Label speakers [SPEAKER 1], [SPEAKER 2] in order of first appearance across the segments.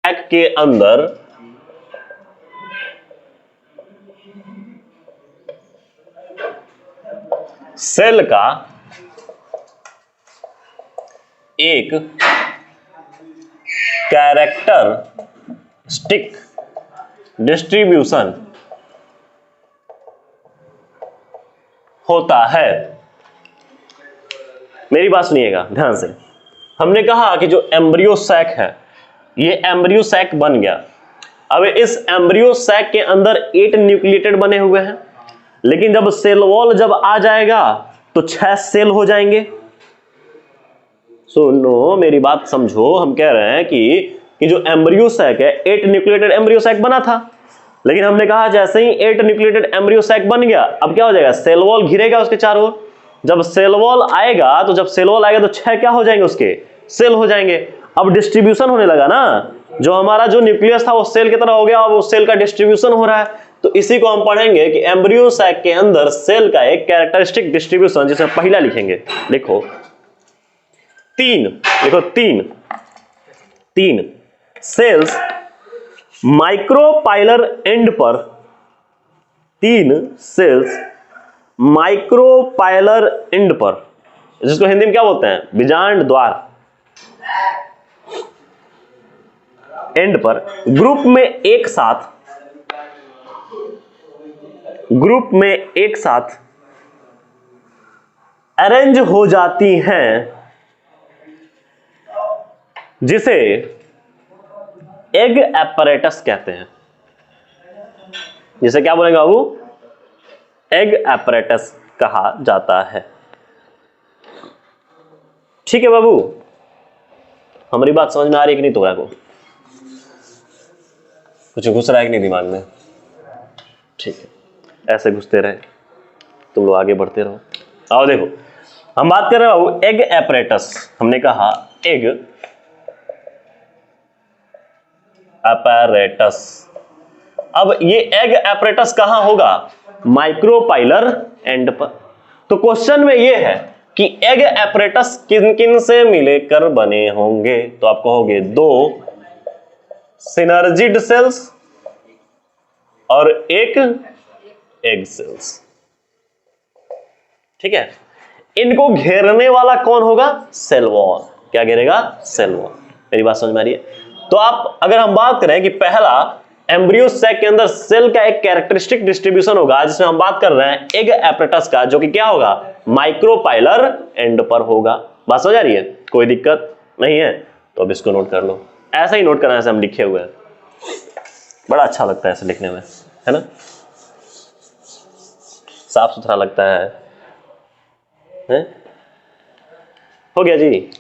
[SPEAKER 1] Sac के अंदर cell का एक कैरेक्टरिस्टिक डिस्ट्रीब्यूशन होता है। मेरी बात सुनिएगा ध्यान से। हमने कहा कि जो एम्ब्रियो सैक है, ये एम्ब्रियो सैक बन गया। अब इस एम्ब्रियो सैक के अंदर 8 न्यूक्लिएटेड बने हुए हैं, लेकिन जब सेल वॉल जब आ जाएगा तो 6 सेल हो जाएंगे। सुनो मेरी बात समझो, हम कह रहे हैं कि जो एम्ब्रियो सैक है 8 न्यूक्लिएटेड एम्ब्रियो सैक बना था, लेकिन हमने कहा जैसे ही 8 न्यूक्लिएटेड एम्ब्रियो सैक बन गया, अब क्या हो जाएगा, सेल वॉल घिरेगा उसके चारों ओर। जब सेल वॉल आएगा तो 6 क्या हो जाएंगे, उसके सेल हो जाएंगे। अब डिस्ट्रीब्यूशन होने लगा ना, जो हमारा जो न्यूक्लियस था वो सेल की तरह हो गया, अब वो सेल का डिस्ट्रीब्यूशन हो रहा है। तो इसी को हम पढ़ेंगे कि एम्ब्रियो सैक के अंदर सेल का एक कैरेक्टरिस्टिक डिस्ट्रीब्यूशन, जिसे पहला लिखेंगे, लिखो 3, देखो 3 सेल्स माइक्रोपाइलर एंड पर, 3 सेल्स माइक्रोपाइलर एंड पर, जिसको हिंदी में क्या बोलते हैं, बीजांड द्वार एंड पर ग्रुप में एक साथ अरेंज हो जाती हैं, जिसे एग एपरेटस कहते हैं। जिसे क्या बोलेंगे बाबू, एग एपरेटस कहा जाता है। ठीक है बाबू, हमारी बात समझ में आ रही है कि नहीं तुम्हारा को? कुछ घुस रहा है कि नहीं दिमाग में? ठीक है, ऐसे घुसते रहे, तुम लोग आगे बढ़ते रहो। आओ देखो, हम बात कर रहे हो एग एपरेटस। हमने कहा एग एपरेटस। अब ये एग एपरेटस कहां होगा, माइक्रोपाइलर एंड पर। तो क्वेश्चन में ये है कि एग एपरेटस किन किन से मिलकर बने होंगे, तो आप कहोगे 2 सिनर्जिड सेल्स और 1 एग सेल्स। ठीक है, इनको घेरने वाला कौन होगा, सेल वॉल। क्या घेरेगा, सेल वॉल। मेरी बात समझ में आ रही है? तो आप अगर हम बात करें कि पहला एम्ब्रियो सैक के अंदर सेल का एक कैरेक्टरिस्टिक डिस्ट्रीब्यूशन होगा, जिसमें हम बात कर रहे हैं एग एपरेटस का, जो कि क्या होगा, माइक्रोपाइलर एंड पर होगा। बात समझ आ रही है? कोई दिक्कत नहीं है तो अब इसको नोट कर लो। ऐसा ही नोट करना है, ऐसे हम लिखे हुए हैं, बड़ा अच्छा लगता है ऐसे लिखने में, है ना, साफ सुथरा लगता है। हो गया जी?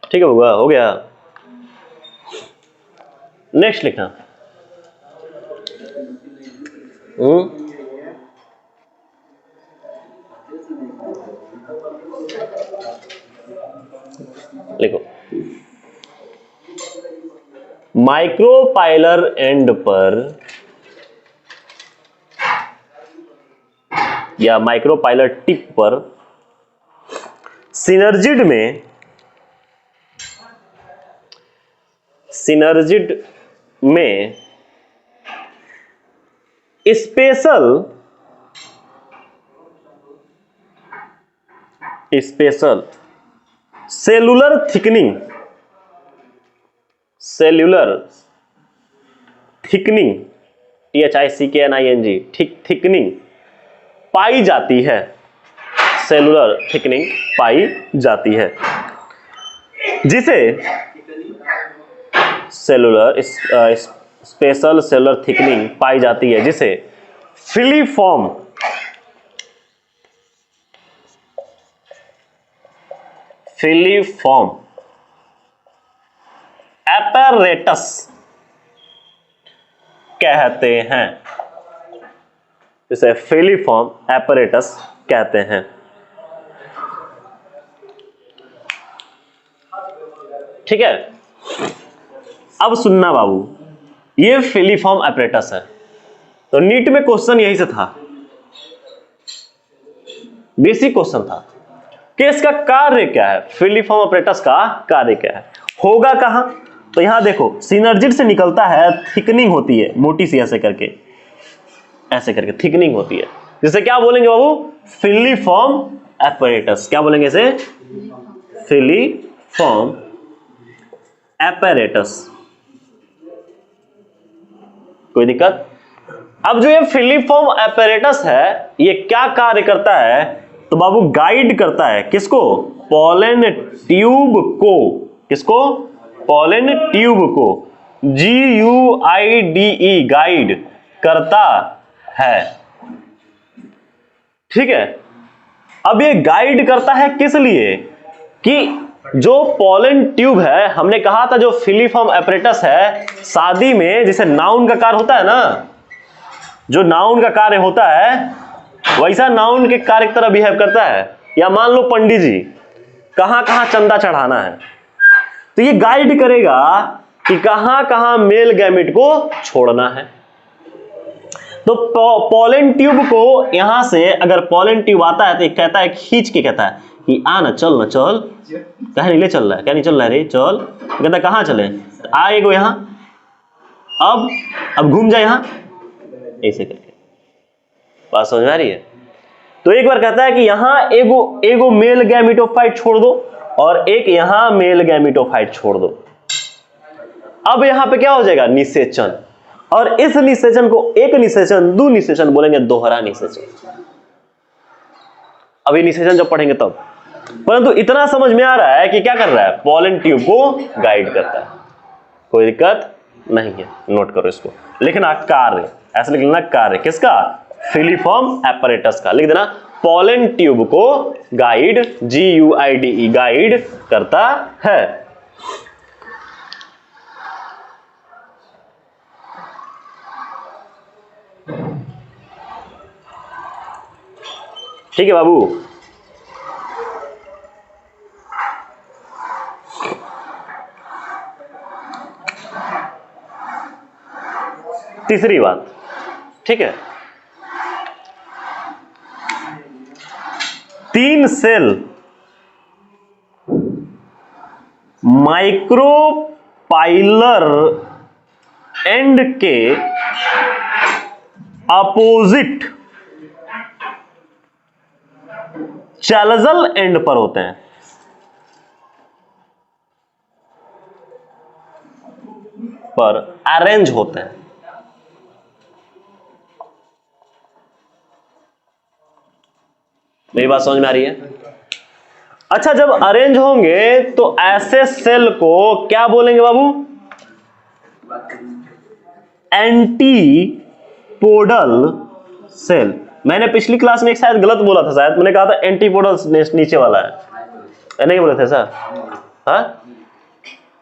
[SPEAKER 1] ठीक है बउआ, हो गया। नेक्स्ट लिखना। लिखो, माइक्रोपाइलर एंड पर या माइक्रोपाइलर टिप पर सिनर्जिड में special cellular thickening THICKNING thickening पाई जाती है, सेलुलर थिकनिंग पाई जाती है, जिसे स्पेशल सेलुलर थिकनिंग पाई जाती है, जिसे फिलीफॉर्म एपैरेटस कहते हैं, जिसे फिलीफॉर्म एपैरेटस कहते हैं। ठीक है, अब सुनना बाबू, ये फिलीफॉर्म एपरेटस है, तो नीट में क्वेश्चन यही से था, बेसिक क्वेश्चन था कि इसका कार्य क्या है, फिलीफॉर्म एपरेटस का कार्य क्या है, होगा कहां। तो यहां देखो सिनर्जिड से निकलता है, थिकनिंग होती है मोटी सी, ऐसे करके थिकनिंग होती है, जिसे क्या बोलेंगे बाबू, फिलीफॉर्म एपरेटस। क्या बोलेंगे इसे, फिलीफॉर्म एपरेटस। कोई दिक्कत। अब जो ये फिलीफॉर्म एपरेटस है, ये क्या कार्य करता है, तो बाबू गाइड करता है किसको, पोलन ट्यूब को, किसको, पोलन ट्यूब को, GUIDE, गाइड करता है। ठीक है, अब ये गाइड करता है किस लिए, कि जो पोलन ट्यूब है, हमने कहा था जो फिलीफॉर्म एपरेटस है, शादी में जैसे नाउन का कार्य होता है ना, जो नाउन का कार्य होता है वैसा नाउन के कार्य की तरह बिहेव करता है। या मान लो पंडित जी कहां कहां चंदा चढ़ाना है, तो ये गाइड करेगा कि कहां कहां मेल गैमेट को छोड़ना है। तो पोलन ट्यूब को यहां से अगर पोलन ट्यूब आता है तो कहता है, खींच के कहता है कि आ ना चल, कहीं नहीं ले चल रहा है, क्या नहीं चल रहा है रे, चल। कहता है कहां चले, आएगो यहां, अब घूम जाए यहां, ऐसे करके। बात समझ में आ रही है। तो एक बार कहता है कि यहां एगो मेल गैमेटोफाइट छोड़ दो और एक यहां मेल गैमेटोफाइट छोड़ दो। अब यहां पे क्या हो जाएगा, निषेचन, और इस निषेचन को एक निषेचन, दो निषेचन बोलेंगे, दोहरा निषेचन। अभी निषेचन जब पढ़ेंगे तब, परंतु इतना समझ में आ रहा है कि क्या कर रहा है, पोलन ट्यूब को गाइड करता है। कोई दिक्कत नहीं है, नोट करो इसको। लिखना कार्य, ऐसे लिख लेना कार्य किसका, फिलीफॉर्म एपरेटस का। लिख देना पोलन ट्यूब को गाइड, GUIDE, गाइड करता है। ठीक है बाबू। तीसरी बात, ठीक है, 3 सेल माइक्रोपाइलर एंड के अपोजिट चैलजल एंड पर होते हैं, पर अरेंज होते हैं। मेरी बात समझ में आ रही है। अच्छा, जब अरेंज होंगे तो ऐसे सेल को क्या बोलेंगे बाबू, एंटीपोडल सेल। मैंने पिछली क्लास में एक शायद गलत बोला था, शायद मैंने कहा था एंटीपोडल नीचे वाला है, नहीं बोले थे सर। हाँ,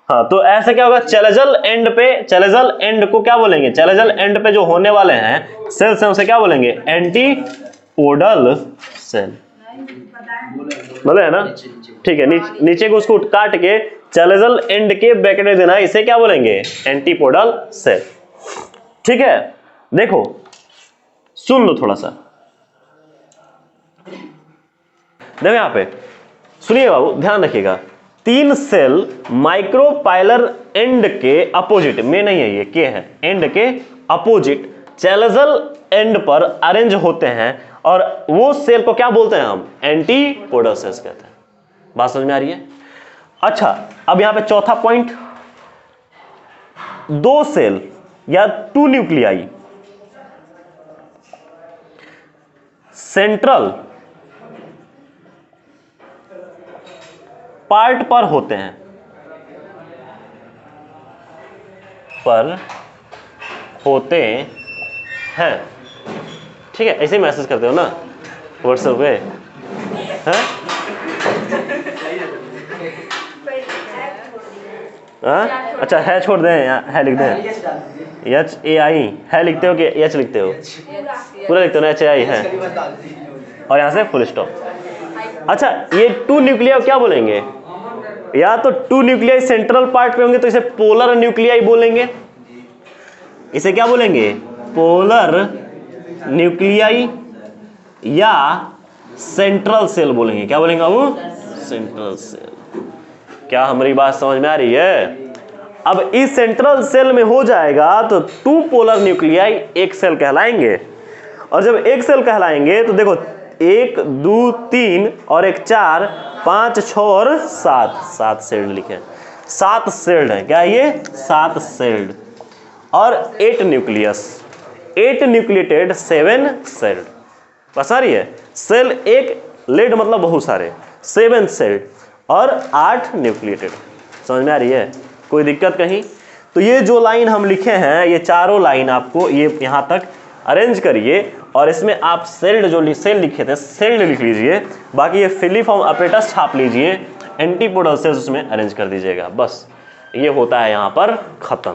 [SPEAKER 1] तो ऐसे क्या होगा, चैलजल एंड पे, चैलजल एंड को क्या बोलेंगे, चैलजल एंड पे जो होने वाले हैं सेल्स हैं उसे क्या बोलेंगे, एंटीपोडल सेल। बोले है ना, ठीक है। नीचे को उसको काट के चैलजल एंड के ब्रैकेट में देना, इसे क्या बोलेंगे, एंटीपोडल सेल। ठीक है, देखो सुन लो थोड़ा सा, देखो यहां पे सुनिए बाबू, ध्यान रखिएगा। 3 सेल माइक्रोपाइलर एंड के अपोजिट में, नहीं है ये के है, एंड के अपोजिट चैलजल एंड पर अरेंज होते हैं, और वो सेल को क्या बोलते हैं हम, एंटीपोडल सेल्स कहते हैं। बात समझ में आ रही है। अच्छा, अब यहां पे चौथा पॉइंट, 2 सेल या 2 न्यूक्लियाई सेंट्रल पार्ट पर होते हैं, ठीक है, ऐसे मैसेज करते हो ना व्हाट्सएप पे, हैं? अच्छा, है छोड़ दें, है लिख दें, HAI है लिखते हो कि H लिखते हो, पूरा लिखते हो ना, HAI है, और यहां से फुल स्टॉप। अच्छा, ये 2 न्यूक्लियर क्या बोलेंगे, या तो 2 न्यूक्लियाई सेंट्रल पार्ट पे होंगे तो इसे पोलर न्यूक्लियाई बोलेंगे, इसे क्या बोलेंगे, पोलर न्यूक्लियाई, या सेंट्रल सेल बोलेंगे। क्या बोलेंगे वो, सेंट्रल सेल। क्या हमारी बात समझ में आ रही है? अब इस सेंट्रल सेल में हो जाएगा तो 2 पोलर न्यूक्लियाई एक सेल कहलाएंगे, और जब एक सेल कहलाएंगे तो देखो 1 2 3 और 1 4 5 6 और 7 सेल्ड लिखे, 7 सेल्ड है। क्या ये, 7 सेल्ड, और 8 न्यूक्लियस, 8 न्यूक्लिएटेड 7 सेल्ड। बस आ रही है, सेल एक, लेड मतलब बहुत सारे, 7 सेल्ड और 8 न्यूक्लिएटेड। समझ में आ रही है, कोई दिक्कत कहीं? तो ये जो लाइन हम लिखे हैं, ये चारों लाइन आपको ये यहाँ तक अरेंज करिए, और इसमें आप सेल्ड जो सेल लिखे थे सेल्ड लिख लीजिए, बाकी ये फिलिफॉर्म अपरेटस छाप लीजिए, एंटीपोडल सेल्स उसमें अरेंज कर दीजिएगा। बस ये होता है यहाँ पर खत्म।